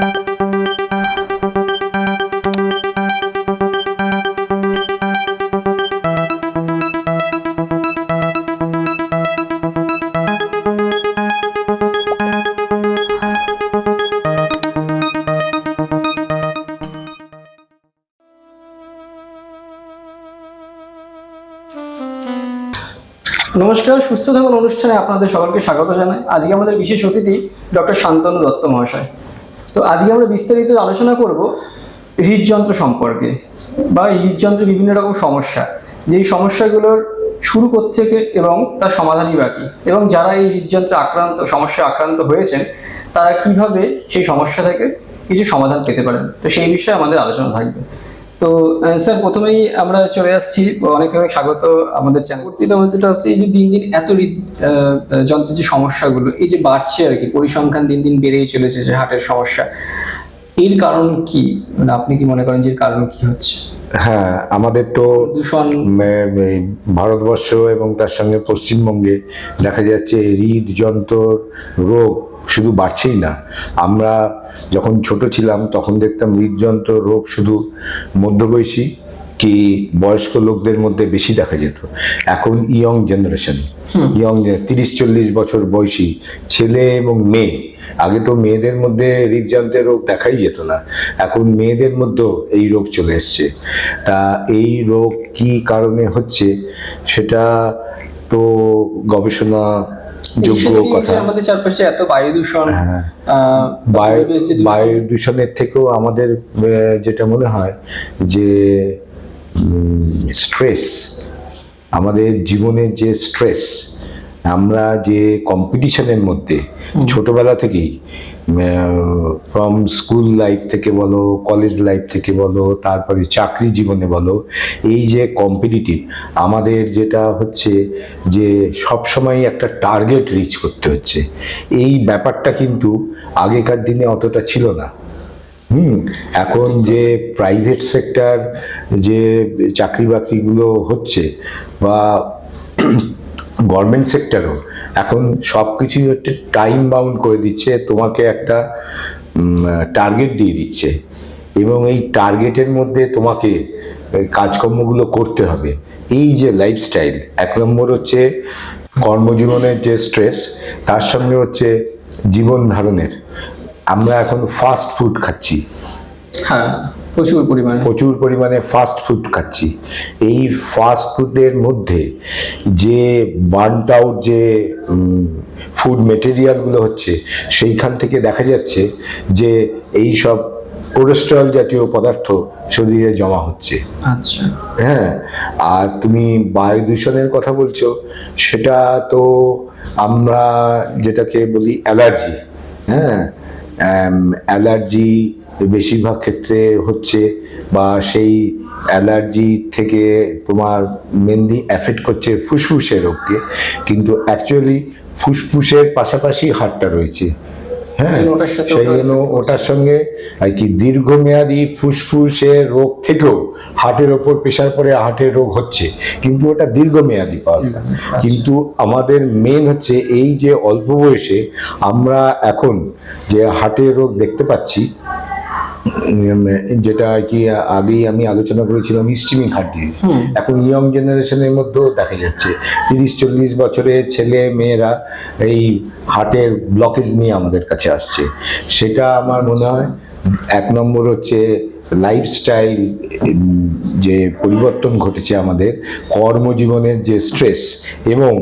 নমস্কার, সুস্থ থাকুন অনুষ্ঠানে আপনাদের সকলকে স্বাগত জানাই। আজকে আমাদের বিশেষ অতিথি ডক্টর শান্তনু দত্ত মহাশয়। তো আজকে আমরা বিস্তারিত আলোচনা করব হৃদযন্ত্র সম্পর্কে, বা হৃদযন্ত্রের বিভিন্ন রকম সমস্যা, যেই সমস্যাগুলোর শুরু থেকে এবং তার সমাধানই বাকি, এবং যারা এই হৃদযন্ত্রে সমস্যায় আক্রান্ত হয়েছেন তারা কিভাবে সেই সমস্যা থেকে কিছু সমাধান পেতে পারেন। তো সেই বিষয়ে আমাদের আলোচনা থাকবে। তো স্যার, প্রথমেই আমরা চলে আসছি, অনেক অনেক স্বাগত আমাদের চ্যানেল। যেটা আসছে, এই যে দিন দিন এত যন্ত্রের যে সমস্যাগুলো এই যে বাড়ছে আর কি, পরিসংখ্যান দিন দিন বেড়েই চলেছে যে হার্টের সমস্যা, এর কারণ কি? মানে আপনি কি মনে করেন যে এর কারণ কি হচ্ছে? হ্যাঁ, আমাদের তো দূষণ, ভারতবর্ষ এবং তার সঙ্গে পশ্চিমবঙ্গে দেখা যাচ্ছে হৃদযন্ত্র রোগ শুধু বাড়ছেই না। আমরা যখন ছোট ছিলাম তখন দেখতাম হৃদযন্ত্র রোগ শুধু মধ্যবয়সী কি বয়স্ক লোকদের মধ্যে বেশি দেখা যেত। এখন ইয়ং জেনারেশন, 30-40 বছর বয়সী ছেলে এবং মেয়ে, আগে তো মেয়েদের মধ্যে হৃদযন্ত্রের রোগ দেখাই যেত না, এখন মেয়েদের মধ্যেও এই রোগ চলে এসছে। তা এই রোগ কি কারণে হচ্ছে সেটা তো গবেষণা যোগ্য কথা। আমাদের চারপাশে এত বায়ু দূষণ, বায়ু দূষণের থেকেও আমাদের যেটা মনে হয় যে স্ট্রেস, আমাদের জীবনের যে স্ট্রেস, আমরা যে কম্পিটিশনের মধ্যে ছোটবেলা থেকেই, ফ্রম স্কুল লাইফ থেকে বলো, কলেজ লাইফ থেকে বলো, তারপরে চাকরি জীবনে বলো, এই যে কম্পিটিটিভ, আমাদের যেটা হচ্ছে যে সবসময় একটা টার্গেট রিচ করতে হচ্ছে, এই ব্যাপারটা কিন্তু আগেকার দিনে অতটা ছিল না। এখন যে প্রাইভেট সেক্টর যে চাকরি বাকরিগুলো হচ্ছে, বা গভর্নমেন্ট সেক্টরও এখন সবকিছুই হচ্ছে টাইম বাউন্ড করে দিচ্ছে, তোমাকে একটা টার্গেট দিয়ে দিচ্ছে, এবং এই টার্গেটের মধ্যে তোমাকে কাজকর্মগুলো করতে হবে। এই যে লাইফস্টাইল, 1 নম্বর হচ্ছে কর্মজীবনের যে স্ট্রেস, তার সঙ্গে হচ্ছে জীবন ধারণের। আমরা এখন ফাস্ট ফুড খাচ্ছি, হ্যাঁ, প্রচুর পরিমাণে ফাস্ট ফুড খাচ্ছি। এই ফাস্ট ফুডের মধ্যে যে বার্নড আউট যে ফুড মেটেরিয়ালগুলো হচ্ছে, সেইখান থেকে দেখা যাচ্ছে যে এই সব কোলেস্টেরল জাতীয় পদার্থ শরীরে জমা হচ্ছে। আচ্ছা, হ্যাঁ, আর তুমি বায়ু দূষণের কথা বলছো, সেটা তো আমরা যেটাকে বলি অ্যালার্জি। হ্যাঁ, অ্যালার্জি বেশিরভাগ ক্ষেত্রে হচ্ছে, বা সেই অ্যালার্জি থেকে তোমার মেনলি এফেক্ট করছে ফুসফুসের রোগকে, কিন্তু অ্যাকচুয়ালি ফুসফুসের পাশাপাশি হার্টটা রয়েছে। হ্যাঁ, সেই জন্য ওটার সঙ্গে আর কি দীর্ঘমেয়াদী ফুসফুসের রোগ থেকেও হার্টের ওপর প্রেশার পড়ে হার্টের রোগ হচ্ছে, কিন্তু ওটা দীর্ঘমেয়াদী পাওয়া যায়। কিন্তু আমাদের মেন হচ্ছে এই যে অল্প বয়সে আমরা এখন যে হার্টের রোগ দেখতে পাচ্ছি, যেটা কি আগেই আমি আলোচনা করেছিলাম, ইসচেমিক হার্ট ডিজিজ, এখন ইয়ং জেনারেশনের মধ্যেও দেখা যাচ্ছে। 30-40 বছরের ছেলে মেয়েরা এই হার্টের ব্লকেজ নিয়ে আমাদের কাছে আসছে। সেটা আমার মনে হয় 1 নম্বর হচ্ছে লাইফস্টাইল যে পরিবর্তন ঘটেছে, আমাদের কর্মজীবনের যে স্ট্রেস এবং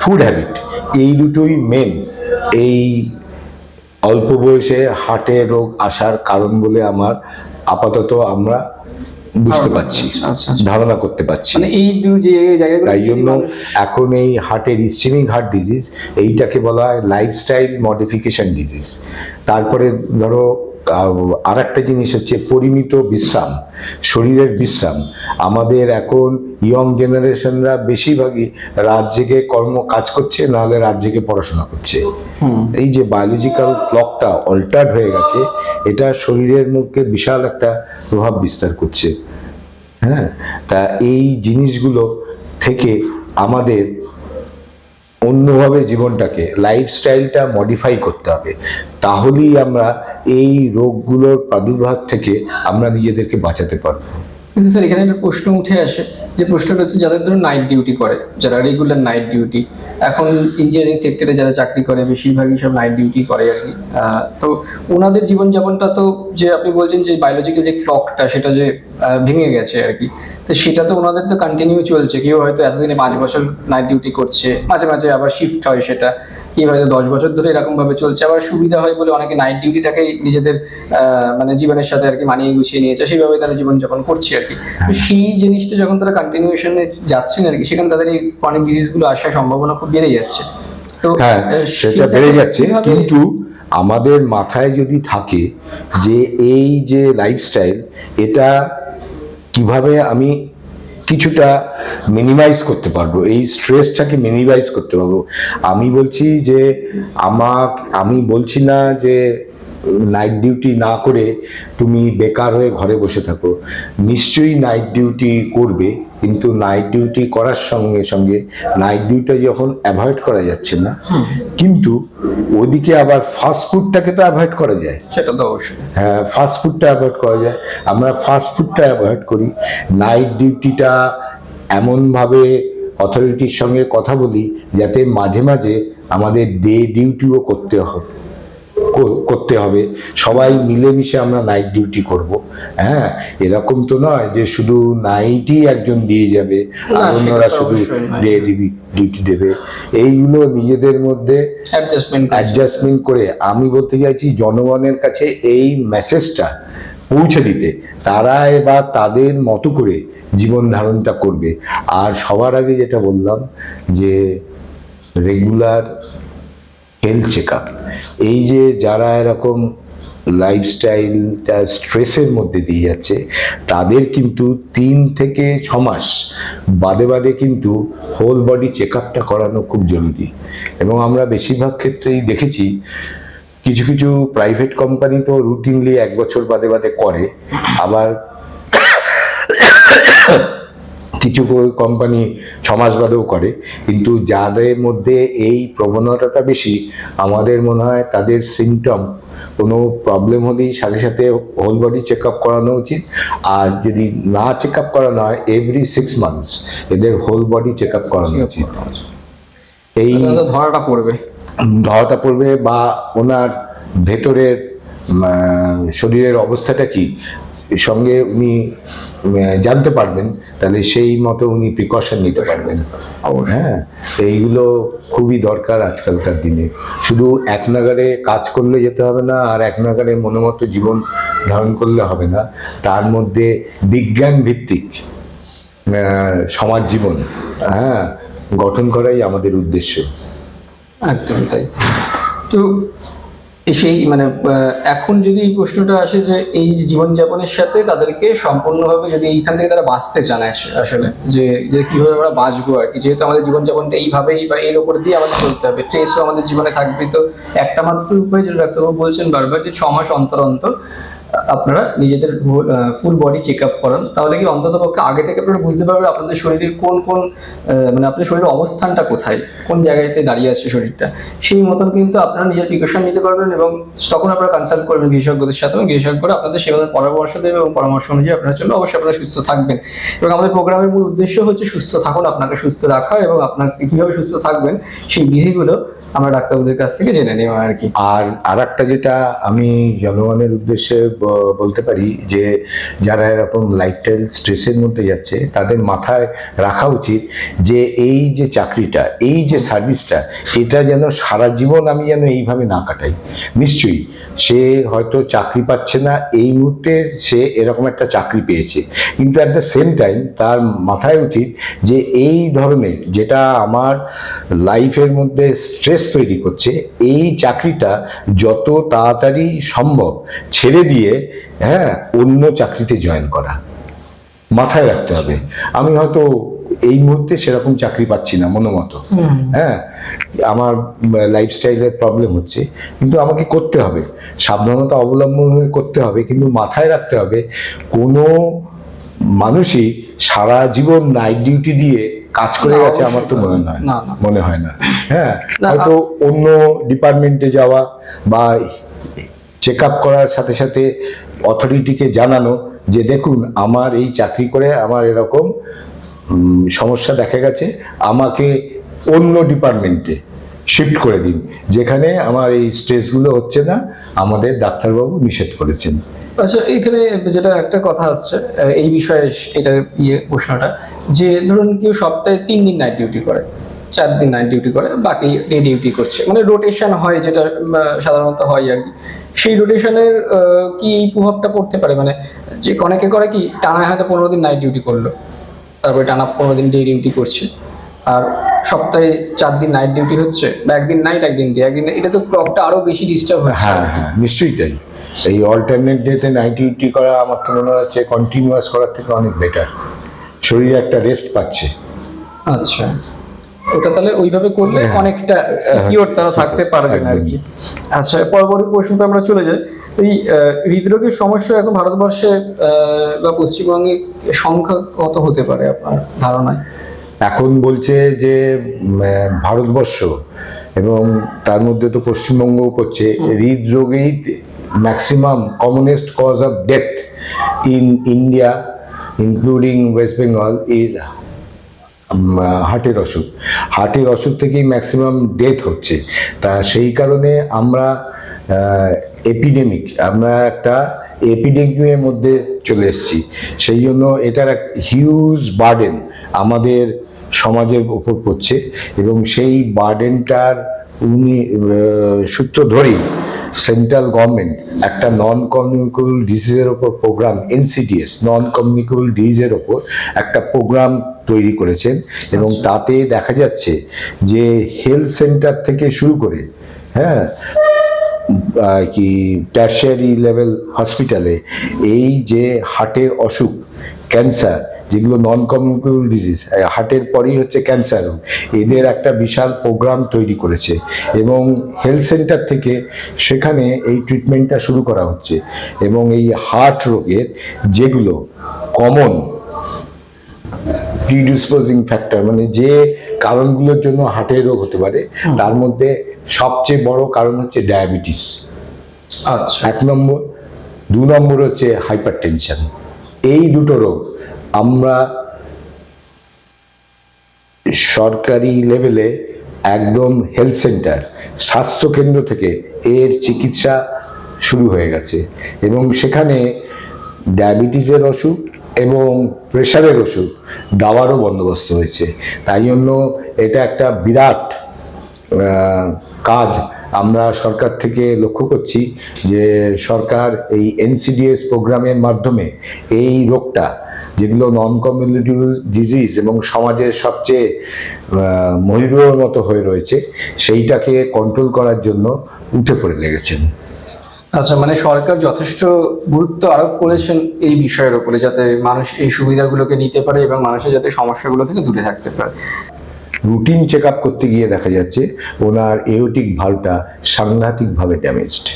ফুড হ্যাবিট, এই দুটোই মেন এই অল্প বয়সে হার্টের রোগ আসার কারণ বলে আমার আপাতত আমরা বুঝতে পারছি, ধারণা করতে পারছি। এই জায়গাগুলো, তাই জন্য এখন এই হার্টের ইসচেমিক হার্ট ডিজিজ, এইটাকে বলা হয় লাইফস্টাইল মডিফিকেশন ডিজিজ। তারপরে ধরো আর একটা জিনিস হচ্ছে পরিমিত বিশ্রাম, শরীরের বিশ্রাম। আমাদের এখন ইয়ং জেনারেশনরা বেশিরভাগই রাত জেগে কাজ করছে, নাহলে রাত জেগে পড়াশোনা করছে। এই যে বায়োলজিক্যাল ক্লকটা অল্টার্ড হয়ে গেছে, এটা শরীরের মধ্যে বিশাল একটা প্রভাব বিস্তার করছে। হ্যাঁ, তা এই জিনিসগুলো থেকে আমাদের অন্যভাবে জীবনটাকে লাইফস্টাইলটা মডিফাই করতে হবে, তাহলেই আমরা এই রোগগুলোর প্রাদুর্ভাব থেকে আমরা নিজেদেরকে বাঁচাতে পারবো। কিন্তু স্যার এখানে একটা প্রশ্ন উঠে আসে, যে প্রশ্নটা হচ্ছে যাদের ধরুন নাইট ডিউটি করে, যারা রেগুলার নাইট ডিউটি, এখন ইঞ্জিনিয়ারিং সেক্টরে যারা চাকরি করে বেশিরভাগই সব নাইট ডিউটি করে আর কি। তো ওনাদের জীবনযাপনটা তো, যে আপনি বলছেন যে বায়োলজিক্যাল যে ক্লকটা সেটা যে ভেঙে গেছে আর কি, তো সেটা তো ওনাদের তো কন্টিনিউ চলছে। কেউ হয়তো এতদিনে 5 বছর নাইট ডিউটি করছে, মাঝে মাঝে আবার শিফট হয় সেটা, কেউ হয়তো 10 বছর ধরে এরকম ভাবে চলছে। আবার সুবিধা হয় বলে অনেকে নাইট ডিউটিটাকে নিজেদের মানে জীবনের সাথে আর কি মানিয়ে গুছিয়ে নিয়েছে, সেইভাবে তারা জীবনযাপন করছে আর কি। তো সেই জিনিসটা যখন তারা কন্টিনিউশনে যাচ্ছেন আর কি, সেখানে তাদের এই ক্রনিক ডিজিজগুলো আসার সম্ভাবনা খুব বেড়ে যাচ্ছে। তো হ্যাঁ, সেটা বেড়ে যাচ্ছে, কিন্তু আমাদের মাথায় যদি থাকে যে এই যে লাইফস্টাইল, এটা কিভাবে আমি কিছুটা মিনিমাইজ করতে পারবো, এই স্ট্রেসটাকে মিনিমাইজ করতে পারবো। আমি বলছি যে আমি বলছি না যে নাইট ডিউটি না করে তুমি বেকার হয়ে ঘরে বসে থাকো, নিশ্চয়ই নাইট ডিউটি করবে, কিন্তু নাইট ডিউটি করার সঙ্গে সঙ্গে নাইট ডিউটি যখন অ্যাভয়েড করা যাচ্ছে না, কিন্তু ওদিকে আবার ফাস্ট ফুডটাকে তো অ্যাভয়েড করা যায়। সেটা তো অবশ্যই, হ্যাঁ, ফাস্ট ফুডটা অ্যাভয়েড করা যায়, আমরা ফাস্ট ফুডটা অ্যাভয়েড করি। নাইট ডিউটিটা এমনভাবে অথরিটির সঙ্গে কথা বলি যাতে মাঝে মাঝে আমাদের ডে ডিউটিও করতে হবে, সবাই মিলেমিশে আমরা নাইট ডিউটি করব। হ্যাঁ, এরকম তো নয় যে শুধু নাইটই একজন দিয়ে যাবে আর অন্যরা শুধু ডে ডিউটি দেবে। এইগুলো নিজেদের মধ্যে অ্যাডজাস্টমেন্ট করে, আমি বলতে চাইছি জনগণের কাছে এই মেসেজটা পৌঁছে দিতে, তারা এবার তাদের মতো করে জীবন ধারণটা করবে। আর সবার আগে যেটা বললাম যে রেগুলার হেলথ চেক আপ, এই যে যারা এরকম লাইফস্টাইলটা স্ট্রেসের মধ্যে দিয়ে যাচ্ছে, তাদের কিন্তু 3 থেকে 6 মাস বাদে বাদে কিন্তু হোল বডি চেক আপটা করানো খুব জরুরি। এবং আমরা বেশিরভাগ ক্ষেত্রেই দেখেছি কিছু কিছু প্রাইভেট কোম্পানি তো রুটিনলি 1 বছর বাদে বাদে করে, আবার কিছু কোম্পানি 6 মাস বাদেও করে। কিন্তু যাদের মধ্যে এই প্রবণতাটা বেশি, আমাদের মনে হয় তাদের সিমটম কোনো প্রবলেম হলেই সাথে সাথে হোল বডি চেক আপ করানো উচিত। আর যদি না চেক আপ করানো হয়, এভরি 6 মান্থস এদের হোল বডি চেক আপ করানো উচিত। এই ধরাটা পড়বে বা ওনার ভেতরের শরীরের অবস্থাটা কি সঙ্গে উনি জানতে পারবেন, তাহলে সেই মতো উনি প্রিকশন নিতে পারবেন। হ্যাঁ, এইগুলো খুবই দরকার আজকালকার দিনে। শুধু এক নাগারে কাজ করলে যেতে হবে না, আর এক নাগারে মনোমতো জীবন ধারণ করলে হবে না, তার মধ্যে বিজ্ঞান ভিত্তিক সমাজ জীবন গঠন করাই আমাদের উদ্দেশ্য। একদম তাই। তো সেই মানে এখন যদি এই প্রশ্নটা আসে যে এই জীবনযাপনের সাথে তাদেরকে সম্পূর্ণভাবে যদি এইখান থেকে তারা বাঁচতে চান আসলে, যে যে কিভাবে আমরা বাঁচবো আর কি, যেহেতু আমাদের জীবনযাপনটা এইভাবেই বা এর উপর দিয়ে আমাদের চলতে হবে, স্ট্রেসও আমাদের জীবনে থাকবে, তো একটা মাত্র উপায় যেটা ডাক্তারবাবু বলছেন বারবার, যে 6 মাস অন্তর অন্তর আপনারা নিজেদের ফুল বডি চেক আপ করান, তাহলে কি অন্তত পক্ষে আগে থেকে আপনারা বুঝতে পারবেন আপনাদের শরীরের কোন কোন মানে আপনার শরীরের অবস্থানটা কোথায়, কোন জায়গাতে দাঁড়িয়ে আছে শরীরটা, সেই মতন কিন্তু আপনারা নিজের প্রিকশন নিতে পারবেন। এবং তখন আপনারা কনসাল্ট করবেন বিশেষজ্ঞদের সাথে, এবং বিশেষজ্ঞরা আপনাদের সেভাবে পরামর্শ দেবে, এবং পরামর্শ অনুযায়ী আপনারা চললে অবশ্যই আপনারা সুস্থ থাকবেন। এবং আমাদের প্রোগ্রামের মূল উদ্দেশ্য হচ্ছে সুস্থ থাকুন, আপনাকে সুস্থ রাখা, এবং আপনাকে কিভাবে সুস্থ থাকবেন সেই বিধিগুলো আমরা ডাক্তারদের কাছ থেকে জেনে নেওয়া আর কি। আর একটা যেটা আমি জনগণের উদ্দেশ্যে বলতে পারি, যে যারা এরকম লাইফস্টাইল স্ট্রেসের মধ্যে যাচ্ছে, তাদের মাথায় রাখা উচিত যে এই যে চাকরিটা, এই যে সার্ভিসটা, এটা যেন সারা জীবন আমি যেন এইভাবে না কাটাই। নিশ্চয়ই সে হয়তো চাকরি পাচ্ছে না এই মুহূর্তে, সে এরকম একটা চাকরি পেয়েছে, কিন্তু অ্যাট দ্য সেম টাইম তার মাথায় উচিত যে এই ধরনের যেটা আমার লাইফের মধ্যে স্ট্রেস তৈরি করছে, এই চাকরিটা যত তাড়াতাড়ি সম্ভব ছেড়ে দিয়ে অন্য চাকরিতে জয়েন করা মাথায় রাখতে হবে। আমি হয়তো এই মুহূর্তে সেরকম চাকরি পাচ্ছি না মনোমতো, আমার লাইফস্টাইলের প্রবলেম হচ্ছে, কিন্তু আমাকে করতে হবে, সাবধানতা অবলম্বন করতে হবে, কিন্তু মাথায় রাখতে হবে কোনো মানুষই সারা জীবন নাইট ডিউটি দিয়ে কাজ করে না, গেছে আমার তো অবশ্যই মনে হয় না, না। মনে হয় না। হ্যাঁ, না, হয়তো অন্য ডিপার্টমেন্টে যাওয়া বা চেক আপ করার সাথে সাথে অথরিটিকে জানানো যে দেখুন আমার এই চাকরি করে আমার এরকম সমস্যা দেখা গেছে, আমাকে অন্য ডিপার্টমেন্টে শিফট করে দিন যেখানে আমার এই স্ট্রেসগুলো হচ্ছে না, আমাদের ডাক্তারবাবু নিষেধ করেছেন। আচ্ছা, এখানে যেটা একটা কথা আসছে এই বিষয়ে, এটা প্রশ্নটা, যে ধরুন কেউ সপ্তাহে 3 দিন নাইট ডিউটি করে, 4 দিন নাইট ডিউটি করে, বাকি ডে ডিউটি করছে, মানে রোটেশন হয় যেটা সাধারণত হয় আর কি। সেই রোটেশনের কি এই প্রভাবটা পড়তে পারে, মানে যে অনেকে করে কি টানা হয়তো 15 দিন নাইট ডিউটি করলো, তারপরে টানা 15 দিন ডে ডিউটি করছে, আর সপ্তাহে 4 দিন নাইট ডিউটি হচ্ছে, বা একদিন নাইট একদিন ডে, এটা তো ক্লকটা আরো বেশি ডিস্টার্ব হচ্ছে। হ্যাঁ হ্যাঁ, নিশ্চয়ই তাই। এই অল্টারনেট ডেতে নাইট ডিউটি করা আমার তো মনে হচ্ছে কন্টিনিউয়াস করার থেকে অনেক বেটার, শরীরে একটা রেস্ট পাচ্ছে। আচ্ছা, ওটা তাহলে ওইভাবে করলে অনেকটা সিকিউর তারা থাকতে পারবেন আর কি। আচ্ছা, পরবর্তী প্রশ্নটা আমরা চলে যাই। এই হৃদরোগের সমস্যা এখন ভারতবর্ষে বা পশ্চিমবঙ্গে সংখ্যা কত হতে পারে আপনার ধারণায়? এখন বলছে যে ভারতবর্ষ এবং তার মধ্যে তো পশ্চিমবঙ্গও করছে, হৃদরোগেই maximum commonest cause of death in India including West Bengal is হার্টের অসুখ থেকেই ম্যাক্সিমাম ডেথ হচ্ছে। তা সেই কারণে আমরা একটা এপিডেমিকের মধ্যে চলে এসেছি। সেই জন্য এটার এক হিউজ বার্ডেন আমাদের সমাজের উপর পড়ছে, এবং সেই বার্ডেনটার সূত্র ধরেই সেন্ট্রাল গভর্নমেন্ট একটা নন কমিউনিকেবল ডিজিজের ওপর প্রোগ্রাম, NCDS, নন কমিউনিকেবল ডিজিজের ওপর একটা প্রোগ্রাম তৈরি করেছেন, এবং তাতে দেখা যাচ্ছে যে হেলথ সেন্টার থেকে শুরু করে, হ্যাঁ, কি টারশিয়ারি লেভেল হসপিটালে এই যে হার্টের অসুখ, ক্যান্সার, যেগুলো নন কমিউনিকেবল ডিজিজ, হার্টের পরেই হচ্ছে ক্যান্সার, এদের একটা বিশাল প্রোগ্রাম তৈরি করেছে, এবং হেলথ সেন্টার থেকে সেখানে এই ট্রিটমেন্টটা শুরু করা হচ্ছে। এবং এই হার্ট রোগের যেগুলো কমন প্রিডিসপোজিং ফ্যাক্টর, মানে যে কারণগুলোর জন্য হার্টের রোগ হতে পারে, তার মধ্যে সবচেয়ে বড় কারণ হচ্ছে ডায়াবেটিস, আচ্ছা, 1 নম্বর। 2 নম্বর হচ্ছে হাইপারটেনশন। এই দুটো রোগ আমরা সরকারি লেভেলে একদম হেলথ সেন্টার, স্বাস্থ্যকেন্দ্র থেকে এর চিকিৎসা শুরু হয়ে গেছে, এবং সেখানে ডায়াবেটিসের ওষুধ এবং প্রেশারের ওষুধ দেওয়ারও বন্দোবস্ত হয়েছে। তাই জন্য এটা একটা বিরাট কাজ আমরা সরকার থেকে লক্ষ্য করছি, যে সরকার এই NCDS প্রোগ্রামের মাধ্যমে এই রোগটা, যেগুলো নন কমিউনিকেবল ডিজিজ এবং সমাজের সবচেয়ে মহিরুহের মতো হয়ে রয়েছে, সেইটাকে কন্ট্রোল করার জন্য উঠে পড়ে লেগেছেন। আচ্ছা, মানে সরকার যথেষ্ট গুরুত্ব আরোপ করেছেন এই বিষয়ের উপরে, যাতে মানুষ এই সুবিধাগুলোকে নিতে পারে এবং মানুষের যাতে সমস্যাগুলো থেকে দূরে থাকতে পারে। রুটিন চেক আপ করতে গিয়ে দেখা যাচ্ছে ওনার এওটিক ভালভটা সাংঘাতিকভাবে ড্যামেজড।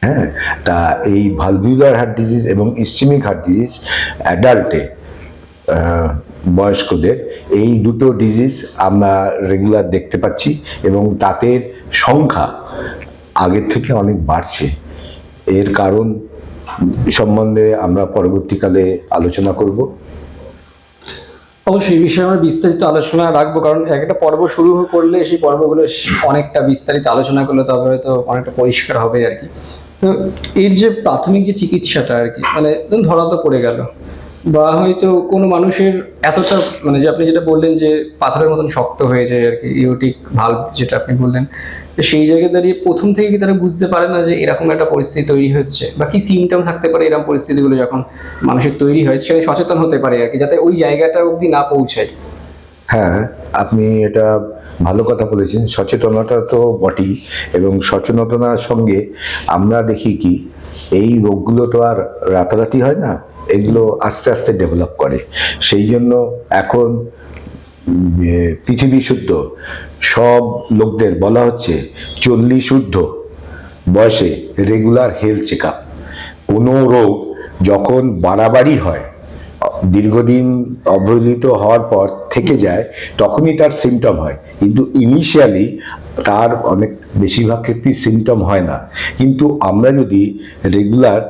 হ্যাঁ, তা এই ভালভিউলার হার্ট ডিজিজ এবং ইসচেমিক হার্ট ডিজিজ অ্যাডাল্টে, বয়স্কদের, এই দুটো ডিজিজ আমরা রেগুলার দেখতে পাচ্ছি, এবং তাদের সংখ্যা আগের থেকে অনেক বাড়ছে। এর কারণ সম্বন্ধে আমরা পরবর্তীকালে আলোচনা করব। অবশ্যই এই বিষয়ে আমরা বিস্তারিত আলোচনা রাখবো, কারণ একটা পর্ব শুরু করলে সেই পর্বগুলো অনেকটা বিস্তারিত আলোচনা করলে তবে হয়তো অনেকটা পরিষ্কার হবে আর কি। তো এর যে প্রাথমিক যে চিকিৎসাটা আর কি, মানে ধরা তো পড়ে গেল, বা হয়তো কোনো মানুষের এতটা, মানে যে আপনি যেটা বললেন যে পাথরের মতন শক্ত হয়ে যায় আর কি, ইউটিক ভালভ যেটা আপনি বললেন, তো সেই জায়গায় দাঁড়িয়ে প্রথম থেকে কি তারা বুঝতে পারে না যে এরকম একটা পরিস্থিতি তৈরি হচ্ছে, বা কি সিমটম থাকতে পারে এরকম পরিস্থিতিগুলো যখন মানুষের তৈরি হয়, সে সচেতন হতে পারে আর কি, যাতে ওই জায়গাটা অবধি না পৌঁছায়? হ্যাঁ, আপনি এটা ভালো কথা বলেছেন। সচেতনতা তো বটেই, এবং সচেতনতার সঙ্গে আমরা দেখি কি, এই রোগগুলো তো আর রাতারাতি হয় না, এগুলো আস্তে আস্তে ডেভেলপ করে। সেই জন্য এখন পৃথিবী শুদ্ধ সব লোকদের বলা হচ্ছে 40 ঊর্ধ্ব বয়সে রেগুলার হেলথ চেক আপ। কোনো রোগ যখন বাড়াবাড়ি হয় দীর্ঘদিন অবহেলিত হওয়ার পর থেকে যায়, তখনই তার সিমটম হয়। কিন্তু ইনিশিয়ালি তার অনেক বেশিরভাগ ক্ষেত্রেই সিমটম হয় না। কিন্তু আমরা যদি রেগুলার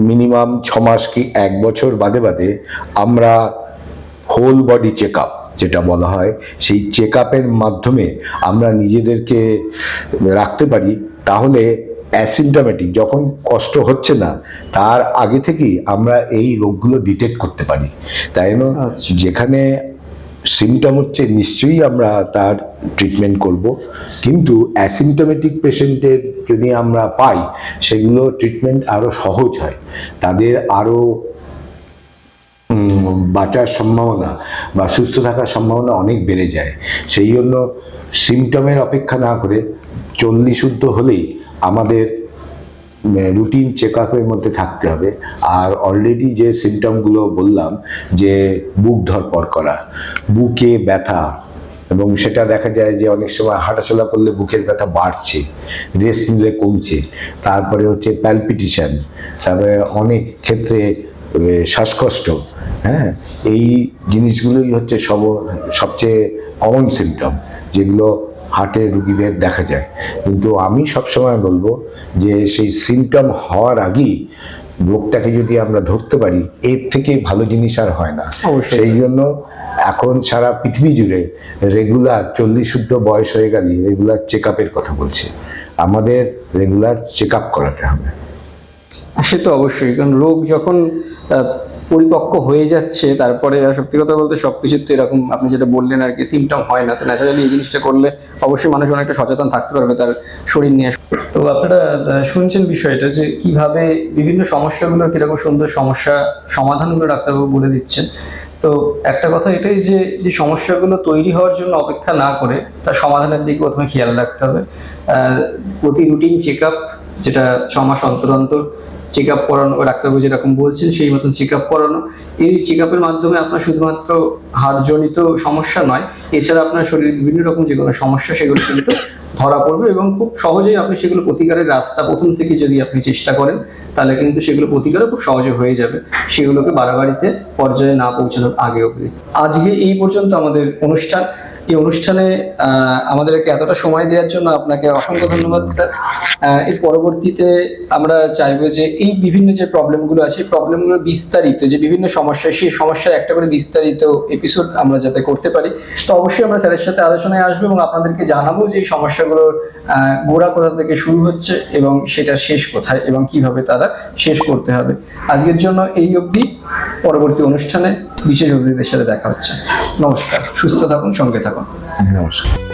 মিনিমাম 6 মাস কি 1 বছর বাদে বাদে আমরা হোল বডি চেক আপ যেটা বলা হয়, সেই চেক আপের মাধ্যমে আমরা নিজেদেরকে রাখতে পারি, তাহলে অ্যাসিমটমেটিক, যখন কষ্ট হচ্ছে না তার আগে থেকেই আমরা এই রোগগুলো ডিটেক্ট করতে পারি। তাই না? যেখানে সিমটম হচ্ছে নিশ্চয়ই আমরা তার ট্রিটমেন্ট করব, কিন্তু অ্যাসিমটমেটিক পেশেন্টের যদি আমরা পাই, সেগুলো ট্রিটমেন্ট আরো সহজ হয়, তাদের আরো বাঁচার সম্ভাবনা বা সুস্থ থাকার সম্ভাবনা অনেক বেড়ে যায়। সেই জন্য সিমটমের অপেক্ষা না করে 40 ঊর্ধ্ব হলেই আমাদের রুটিন চেক আপের মধ্যে থাকতে হবে। আর অলরেডি যে সিমটমগুলো বললাম, যে বুক ধড়ফড় করা, বুকে ব্যথা, এবং সেটা দেখা যায় যে অনেক সময় হাঁটাচলা করলে বুকের ব্যথা বাড়ছে, রেস্ট নিলে কমছে, তারপরে হচ্ছে প্যালপিটেশন, তারপরে অনেক ক্ষেত্রে শ্বাসকষ্ট, হ্যাঁ, এই জিনিসগুলোই হচ্ছে সবচেয়ে কমন সিমটম যেগুলো হার্টের রুগীদের দেখা যায়। কিন্তু আমি সবসময় বলবো যে সেই সিমটম হওয়ার আগেই রোগটাকে যদি আমরা ধরতে পারি, এর থেকে ভালো জিনিস আর হয় না। সেই জন্য এখন সারা পৃথিবী জুড়ে রেগুলার 40 ঊর্ধ্ব বয়স হয়ে গেলে রেগুলার চেক আপের কথা বলছে। আমাদের রেগুলার চেক আপ করাতে হবে। সে তো অবশ্যই, কারণ রোগ যখন পরিপক্ক হয়ে যাচ্ছে, তারপরে সত্যি কথা বলতে সবকিছু তো এরকম আপনি যেটা বললেন আর কি, সিমটম হয় না, তো ন্যাচারালি এই জিনিসটা করলে অবশ্যই মানুষ অনেকটা সচেতন থাকতে পারবে তার শরীর নিয়ে। তো আপনারা শুনছেন বিষয়টা যে কিভাবে বিভিন্ন সমস্যাগুলোর কিরকম সুন্দর সমস্যা সমাধানগুলো ডাক্তারবাবু বলে দিচ্ছেন। তো একটা কথা এটাই যে যে সমস্যাগুলো তৈরি হওয়ার জন্য অপেক্ষা না করে তার সমাধানের দিকে প্রথমে খেয়াল রাখতে হবে। প্রতি রুটিন চেক আপ, যেটা 6 মাস অন্তর অন্তর চেক আপ করানো, ডাক্তারবাবু যেরকম বলছেন সেই মতন চেক আপ করানো। এই চেক আপের মাধ্যমে আপনার শুধুমাত্র হাড়জনিত সমস্যা নয়, এছাড়া আপনার শরীরের বিভিন্ন রকম যে কোনো সমস্যা সেগুলো কিন্তু ধরা পড়বে, এবং খুব সহজেই আপনি সেগুলো প্রতিকারের রাস্তা প্রথম থেকে যদি আপনি চেষ্টা করেন, তাহলে কিন্তু সেগুলো প্রতিকারও খুব সহজে হয়ে যাবে, সেগুলোকে বাড়াবাড়িতে পর্যায়ে না পৌঁছানোর আগে অবধি। আজকে এই পর্যন্ত আমাদের অনুষ্ঠান। এই অনুষ্ঠানে আমাদেরকে এতটা সময় দেওয়ার জন্য আপনাকে অসংখ্য ধন্যবাদ স্যার। এর পরবর্তীতে আমরা চাইবো যে এই বিভিন্ন যে প্রবলেমগুলো আছে, এই প্রবলেমগুলো বিস্তারিত যে বিভিন্ন সমস্যা, সেই সমস্যার একটা করে বিস্তারিত এপিসোড আমরা যাতে করতে পারি, তো অবশ্যই আমরা স্যারের সাথে আলোচনায় আসবো এবং আপনাদেরকে জানাবো যে এই সমস্যাগুলোর গোড়া কোথা থেকে শুরু হচ্ছে এবং সেটা শেষ কোথায় এবং কিভাবে তারা শেষ করতে হবে। আজকের জন্য এই অবধি। পরবর্তী অনুষ্ঠানে বিশেষ অতিথিদের সাথে দেখা হচ্ছে। নমস্কার, সুস্থ থাকুন, সঙ্গে থাকুন। নমস্কার।